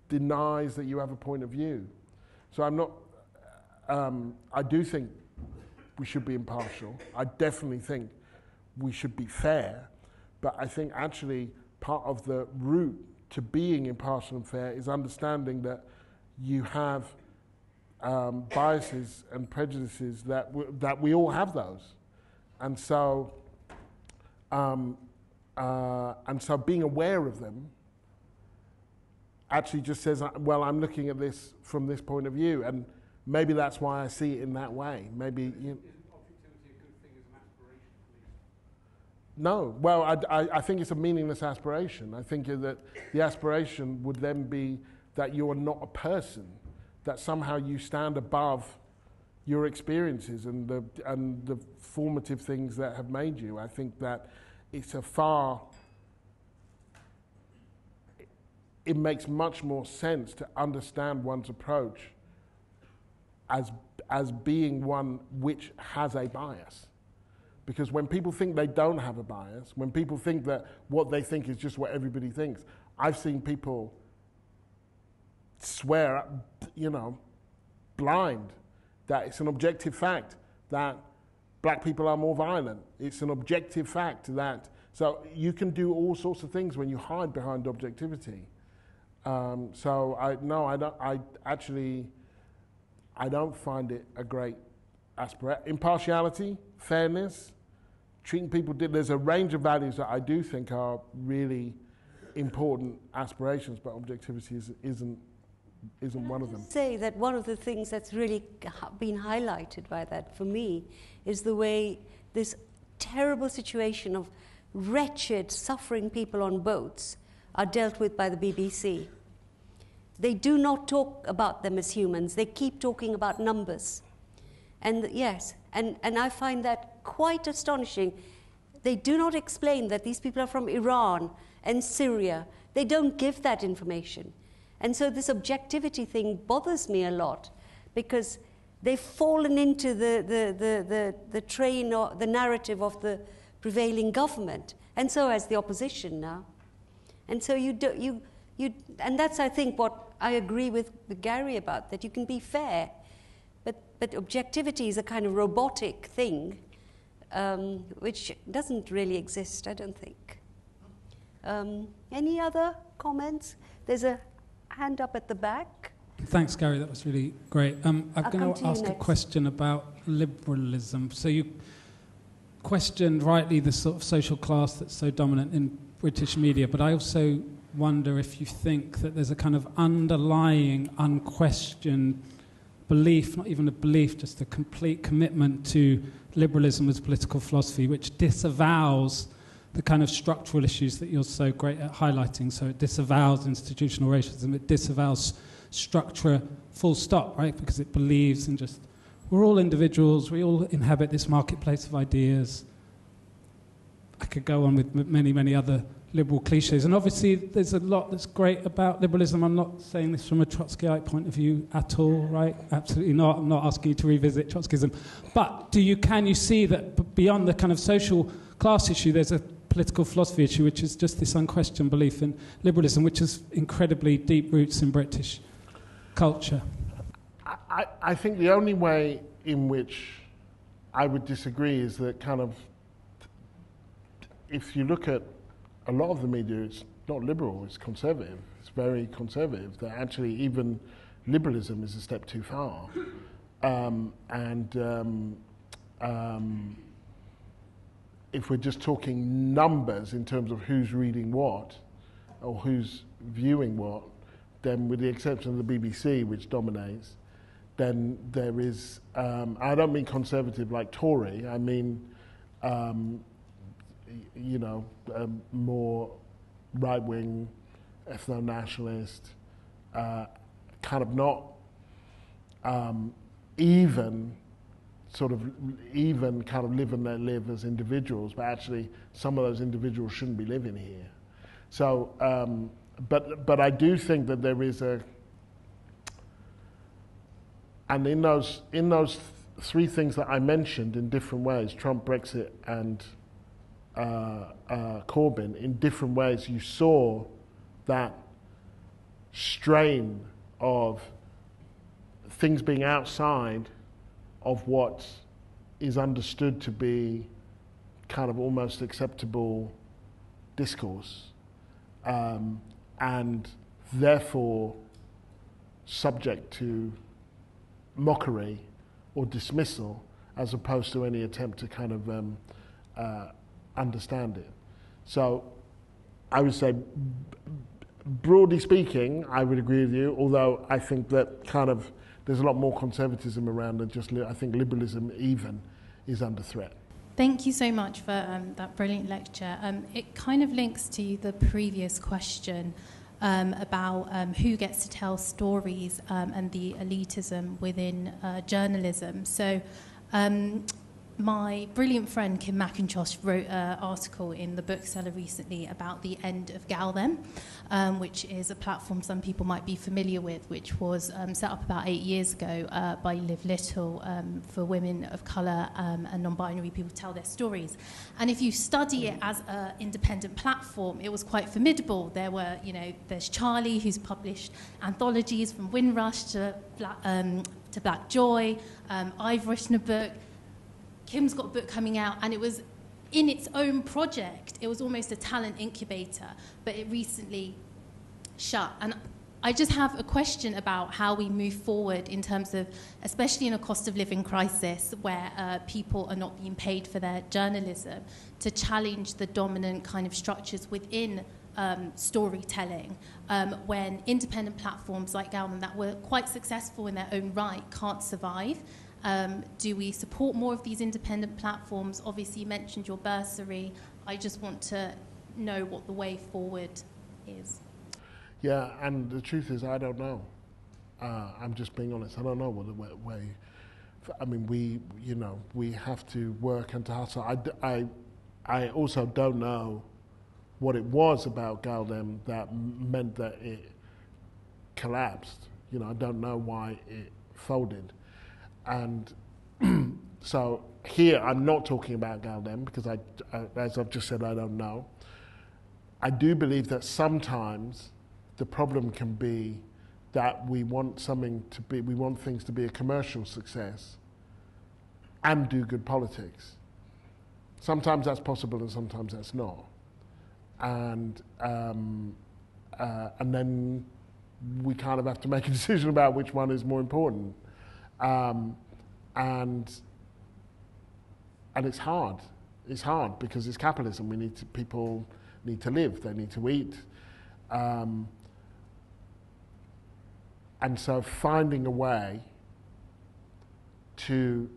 denies that you have a point of view. So I do think we should be impartial. I definitely think we should be fair, but I think actually part of the route to being impartial and fair is understanding that you have biases and prejudices, that we all have those, And so being aware of them actually just says, well, I'm looking at this from this point of view, and maybe that's why I see it in that way. Maybe Isn't objectivity a good thing as an aspiration? No. Well, I think it's a meaningless aspiration. I think that the aspiration would then be that you are not a person, that somehow you stand above your experiences and the formative things that have made you. I think that it makes much more sense to understand one's approach as being one which has a bias. Because when people think they don't have a bias, when people think that what they think is just what everybody thinks, I've seen people swear, blind, that it's an objective fact that black people are more violent. It's an objective fact that, so you can do all sorts of things when you hide behind objectivity. I don't find it a great aspiration. Impartiality, fairness, treating people, there's a range of values that I do think are really important aspirations, but objectivity isn't one of them. Say that one of the things that's really been highlighted by that for me is the way this terrible situation of wretched, suffering people on boats are dealt with by the BBC. They do not talk about them as humans. They keep talking about numbers. And yes, and I find that quite astonishing. They do not explain that these people are from Iran and Syria. They don't give that information. And so this objectivity thing bothers me a lot because they've fallen into the train or the narrative of the prevailing government, and so has the opposition now. And so and that's, I think, what I agree with Gary about, that you can be fair, but objectivity is a kind of robotic thing, which doesn't really exist, I don't think. Any other comments? There's a hand up at the back. Thanks, Gary. That was really great. I'm going to ask a question about liberalism. So you questioned rightly the sort of social class that's so dominant in British media, but I also wonder if you think that there's a kind of underlying, unquestioned belief, not even a belief, just a complete commitment to liberalism as political philosophy, which disavows the kind of structural issues that you're so great at highlighting. So it disavows institutional racism, it disavows structure full stop, right? Because it believes in just, we're all individuals, we all inhabit this marketplace of ideas. I could go on with many, many other liberal cliches. And obviously there's a lot that's great about liberalism. I'm not saying this from a Trotskyite point of view at all, right? Absolutely not. I'm not asking you to revisit Trotskyism. But can you see that beyond the kind of social class issue, there's a political philosophy issue, which is just this unquestioned belief in liberalism, which has incredibly deep roots in British culture? I think the only way in which I would disagree is that kind of, if you look at a lot of the media, it's not liberal, it's conservative. It's very conservative. That actually even liberalism is a step too far. If we're just talking numbers in terms of who's reading what or who's viewing what, then with the exception of the BBC, which dominates, then there is, I don't mean conservative like Tory, I mean, more right-wing, ethno-nationalist, kind of not even kind of live and let live as individuals, but actually some of those individuals shouldn't be living here. So, but I do think that there is and in those three things that I mentioned in different ways, Trump, Brexit, and Corbyn, in different ways, you saw that strain of things being outside of what is understood to be kind of almost acceptable discourse, and therefore subject to mockery or dismissal, as opposed to any attempt to kind of understand it. So I would say, broadly speaking, I would agree with you, although I think that kind of there's a lot more conservatism around than just, I think liberalism even is under threat. Thank you so much for that brilliant lecture. It kind of links to the previous question about who gets to tell stories and the elitism within journalism. So my brilliant friend Kim McIntosh wrote an article in the bookseller recently about the end of Galden, which is a platform some people might be familiar with, which was set up about 8 years ago by Liv Little for women of colour and non-binary people to tell their stories. And if you study it as an independent platform, it was quite formidable. There were, there's Charlie, who's published anthologies from Windrush to Black Joy. I've written a book. Kim's got a book coming out, and it was in its own project. It was almost a talent incubator, but it recently shut. And I just have a question about how we move forward in terms of, especially in a cost of living crisis where people are not being paid for their journalism, to challenge the dominant kind of structures within storytelling when independent platforms like Galden that were quite successful in their own right can't survive. Do we support more of these independent platforms? Obviously, you mentioned your bursary. I just want to know what the way forward is. Yeah, and the truth is, I don't know. I'm just being honest. I don't know what the way. I mean, we have to work and to hustle. I also don't know what it was about Galden that meant that it collapsed. I don't know why it folded. And so here I'm not talking about Galden because as I've just said, I don't know. I do believe that sometimes the problem can be that we want things to be a commercial success and do good politics. Sometimes that's possible and sometimes that's not. And then we kind of have to make a decision about which one is more important. And it's hard. It's hard because it's capitalism. People need to live. They need to eat. And so finding a way to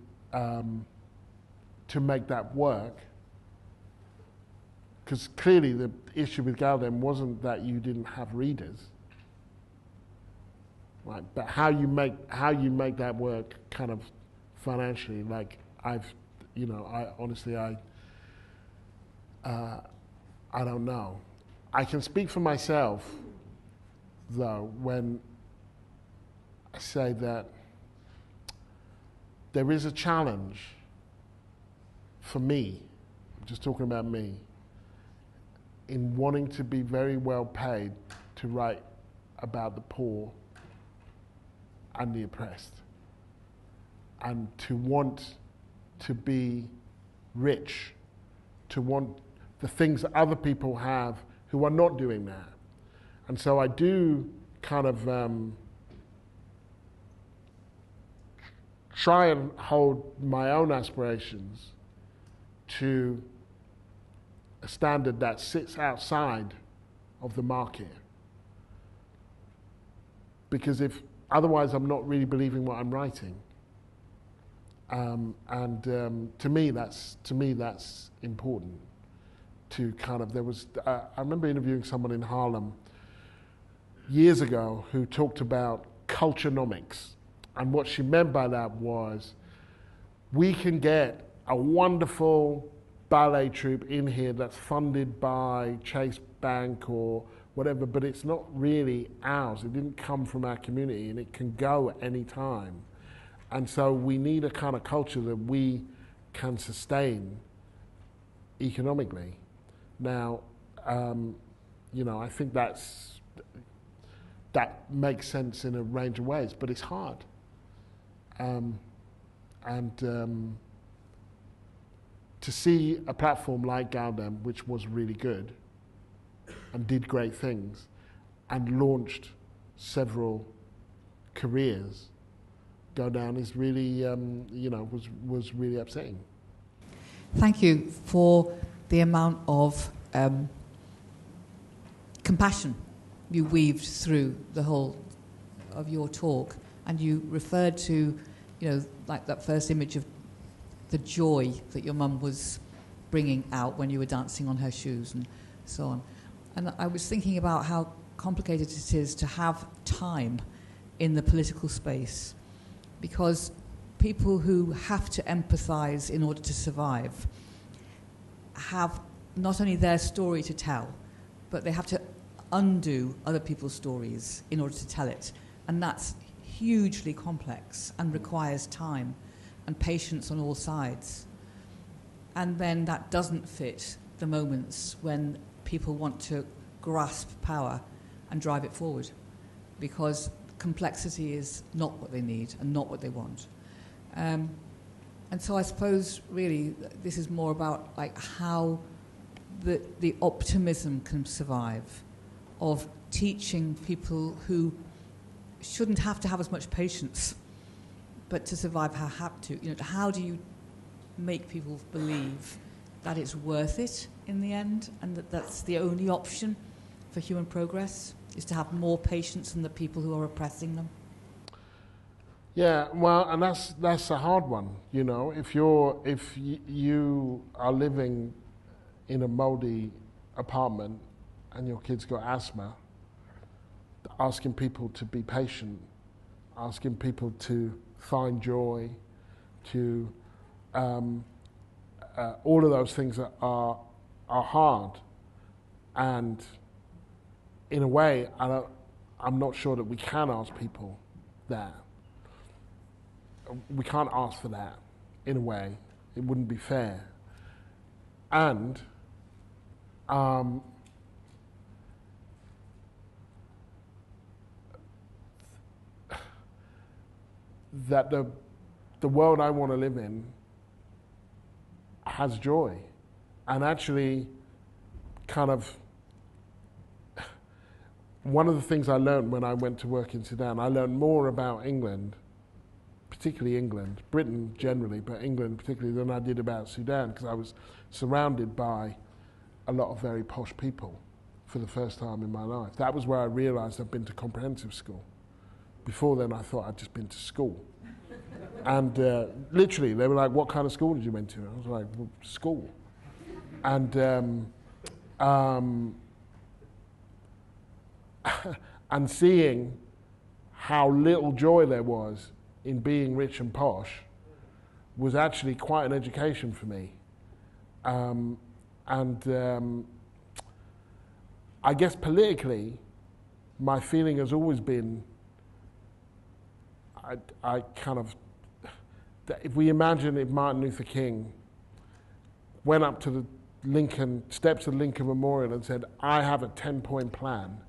make that work, because clearly the issue with Galden wasn't that you didn't have readers. Right, but how you make that work kind of financially, I honestly I don't know. I can speak for myself though when I say that there is a challenge for me, I'm just talking about me, in wanting to be very well paid to write about the poor and the oppressed, and to want to be rich, to want the things that other people have who are not doing that. And so I do kind of try and hold my own aspirations to a standard that sits outside of the market. Because otherwise I'm not really believing what I'm writing. To me that's important. To kind of, I remember interviewing someone in Harlem years ago who talked about culturenomics, and what she meant by that was we can get a wonderful ballet troupe in here that's funded by Chase Bank or whatever, but it's not really ours. It didn't come from our community, and it can go at any time. And so we need a kind of culture that we can sustain economically. Now, I think that makes sense in a range of ways, but it's hard. To see a platform like Galden, which was really good and did great things and launched several careers, go down is really, was really upsetting. Thank you for the amount of compassion you weaved through the whole of your talk, and you referred to, like that first image of the joy that your mum was bringing out when you were dancing on her shoes and so on. And I was thinking about how complicated it is to have time in the political space, because people who have to empathise in order to survive have not only their story to tell, but they have to undo other people's stories in order to tell it. And that's hugely complex and requires time and patience on all sides. And then that doesn't fit the moments when people want to grasp power and drive it forward, because complexity is not what they need and not what they want. And so I suppose really this is more about like how the optimism can survive of teaching people who shouldn't have to have as much patience, but to survive have to. How do you make people believe that it's worth it in the end, and that that's the only option for human progress, is to have more patience than the people who are oppressing them? Yeah, well, and that's a hard one. If you are living in a mouldy apartment and your kid's got asthma, asking people to be patient, asking people to find joy, to all of those things are hard, and in a way, I'm not sure that we can ask people that. We can't ask for that. In a way, it wouldn't be fair. And that the world I want to live in has joy, and actually kind of one of the things I learned when I went to work in Sudan, I learned more about England, particularly England, Britain generally, but England particularly, than I did about Sudan, because I was surrounded by a lot of very posh people for the first time in my life. That was where I realised I'd been to comprehensive school. Before then, I thought I'd just been to school. And literally, they were like, "What kind of school did you went to?" I was like, "Well, school." And and seeing how little joy there was in being rich and posh was actually quite an education for me. I guess politically, my feeling has always been, I kind of, that if we imagine if Martin Luther King went up to the steps of the Lincoln Memorial and said, "I have a 10-point plan,"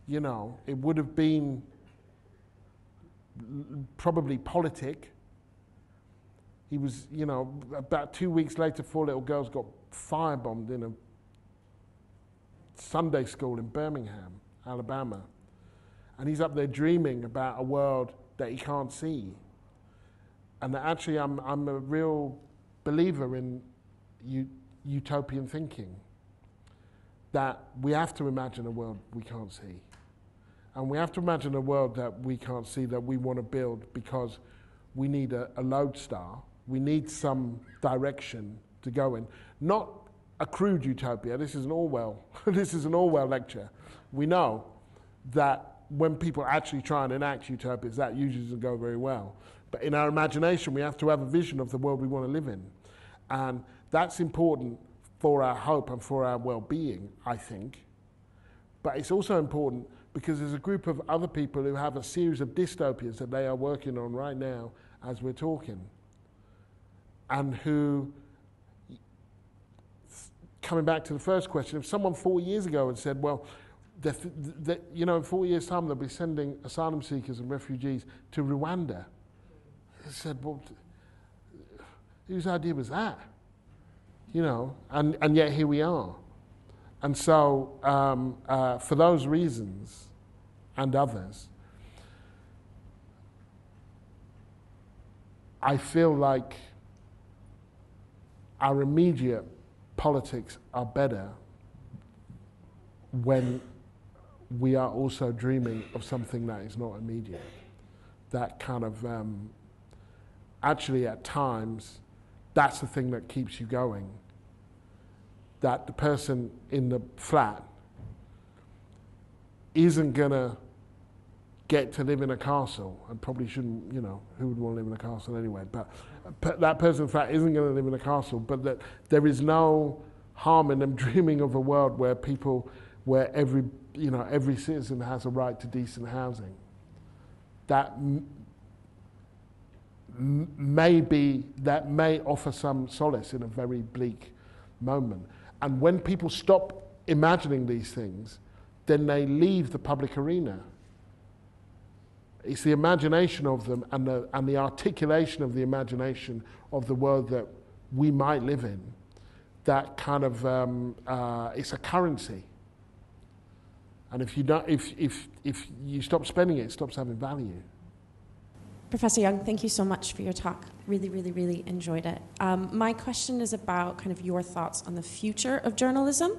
it would have been probably politic. He was, about 2 weeks later, 4 little girls got firebombed in a Sunday school in Birmingham, Alabama. And he's up there dreaming about a world that he can't see. And actually, I'm a real believer in utopian thinking, that we have to imagine a world we can't see. And we have to imagine a world that we can't see, that we want to build, because we need a lodestar. We need some direction to go in. Not a crude utopia. This is an Orwell. This is an Orwell lecture. We know that when people actually try and enact utopias, that usually doesn't go very well. But in our imagination, we have to have a vision of the world we want to live in. And that's important for our hope and for our well-being, I think. But it's also important because there's a group of other people who have a series of dystopias that they are working on right now as we're talking. And who, coming back to the first question, if someone 4 years ago had said, well, in 4 years' time they'll be sending asylum seekers and refugees to Rwanda, I said, well, whose idea was that? And yet here we are. And so, for those reasons and others, I feel like our immediate politics are better when we are also dreaming of something that is not immediate. That kind of, actually at times, that's the thing that keeps you going. That the person in the flat isn't gonna get to live in a castle, and probably shouldn't, you know, who would want to live in a castle anyway, but that person in fact isn't going to live in a castle, but that there is no harm in them dreaming of a world where where every citizen has a right to decent housing. That may offer some solace in a very bleak moment. And when people stop imagining these things, then they leave the public arena. It's the imagination of them and the articulation of the imagination of the world that we might live in. That kind of it's a currency. And if you stop spending it stops having value. Professor Younge, thank you so much for your talk. Really, really, really enjoyed it. My question is about kind of your thoughts on the future of journalism,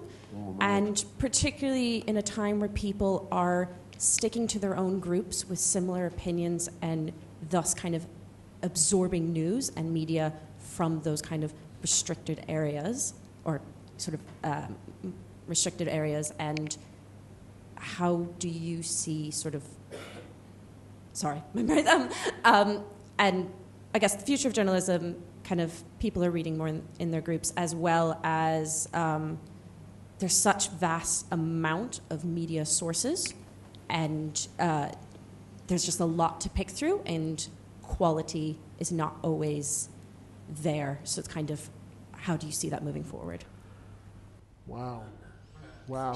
and particularly in a time where people are sticking to their own groups with similar opinions and thus kind of absorbing news and media from those kind of restricted areas, or sort of restricted areas, and how do you see sort of, and I guess the future of journalism, kind of people are reading more in their groups, as well as there's such vast amount of media sources, and there's just a lot to pick through, and quality is not always there. So it's kind of, how do you see that moving forward? Wow.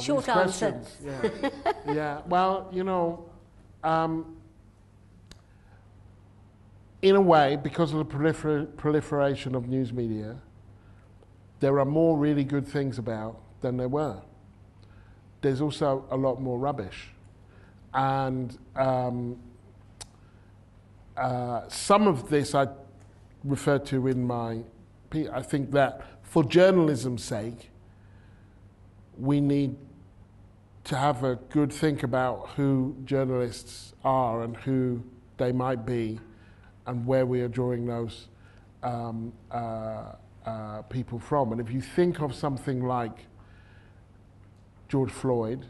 Short answer. Yeah. Yeah. Well, you know, in a way, because of the proliferation of news media, there are more really good things about than there were. There's also a lot more rubbish. And some of this I referred to in my piece. I think that for journalism's sake, we need to have a good think about who journalists are and who they might be, and where we are drawing those people from. And if you think of something like George Floyd,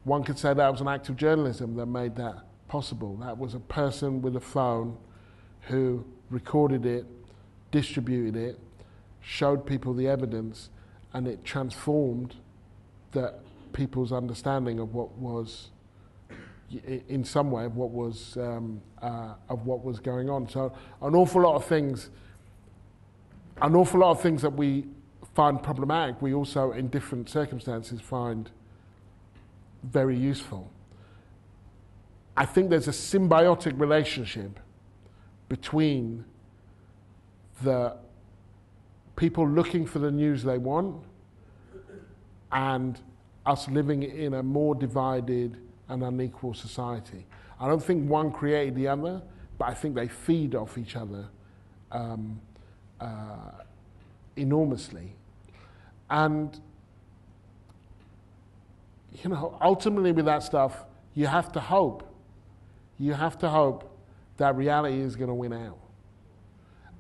one could say that was an act of journalism that made that possible. That was a person with a phone who recorded it, distributed it, showed people the evidence, and it transformed people's understanding of what was, in some way, of what was going on. So an awful lot of things that we find problematic, we also, in different circumstances, find very useful. I think there's a symbiotic relationship between the people looking for the news they want and us living in a more divided and unequal society. I don't think one created the other, but I think they feed off each other enormously. And you know, ultimately with that stuff, you have to hope that reality is going to win out.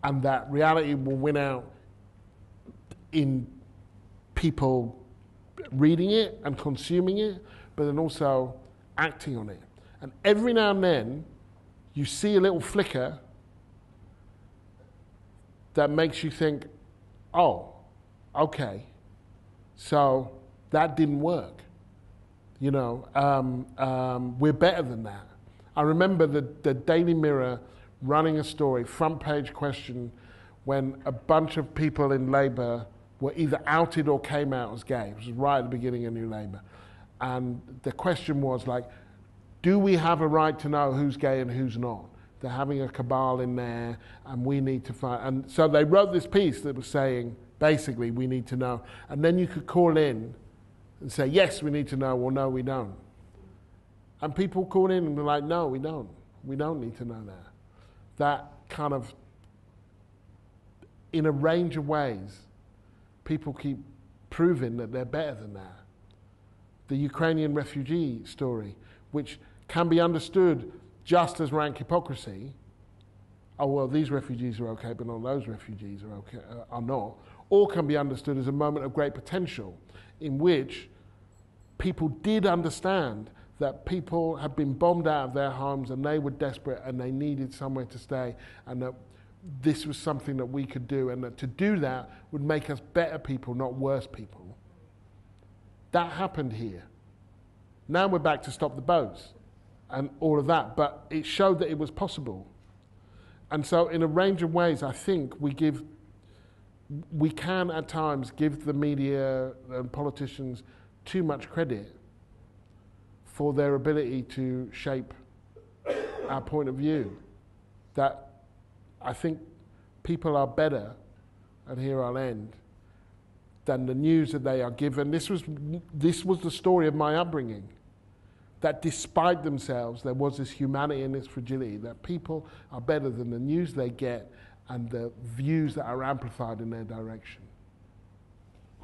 And that reality will win out in people reading it and consuming it, but then also acting on it. And every now and then, you see a little flicker that makes you think, oh, okay, so that didn't work. You know, we're better than that. I remember the Daily Mirror running a story, front page question, when a bunch of people in Labour were either outed or came out as gay. It was right at the beginning of New Labour. And the question was like, do we have a right to know who's gay and who's not? They're having a cabal in there, and we need to find... And so they wrote this piece that was saying, basically, we need to know. And then you could call in and say, yes, we need to know, or no, we don't. And people call in and be like, no, we don't. We don't need to know that. That kind of, in a range of ways, people keep proving that they're better than that. The Ukrainian refugee story, which can be understood just as rank hypocrisy. Oh, well, these refugees are okay, but not those refugees are okay, are not. Or can be understood as a moment of great potential in which people did understand that people had been bombed out of their homes and they were desperate and they needed somewhere to stay, and that this was something that we could do, and that to do that would make us better people, not worse people. That happened here. Now we're back to stop the boats and all of that, but it showed that it was possible. And so in a range of ways, I think we can at times give the media and politicians too much credit for their ability to shape our point of view. That I think people are better, and here I'll end, than the news that they are given. This was the story of my upbringing, that despite themselves there was this humanity and this fragility, that people are better than the news they get and the views that are amplified in their direction.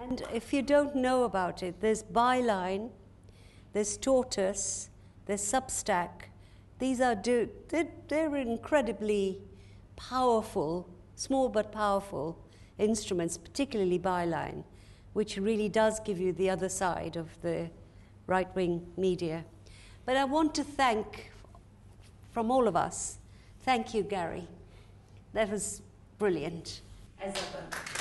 And if you don't know about it, there's Byline, there's Tortoise, there's Substack. These are they're incredibly powerful, small but powerful instruments, particularly Byline, which really does give you the other side of the right-wing media. But I want to thank, from all of us, thank you, Gary. That was brilliant, as ever.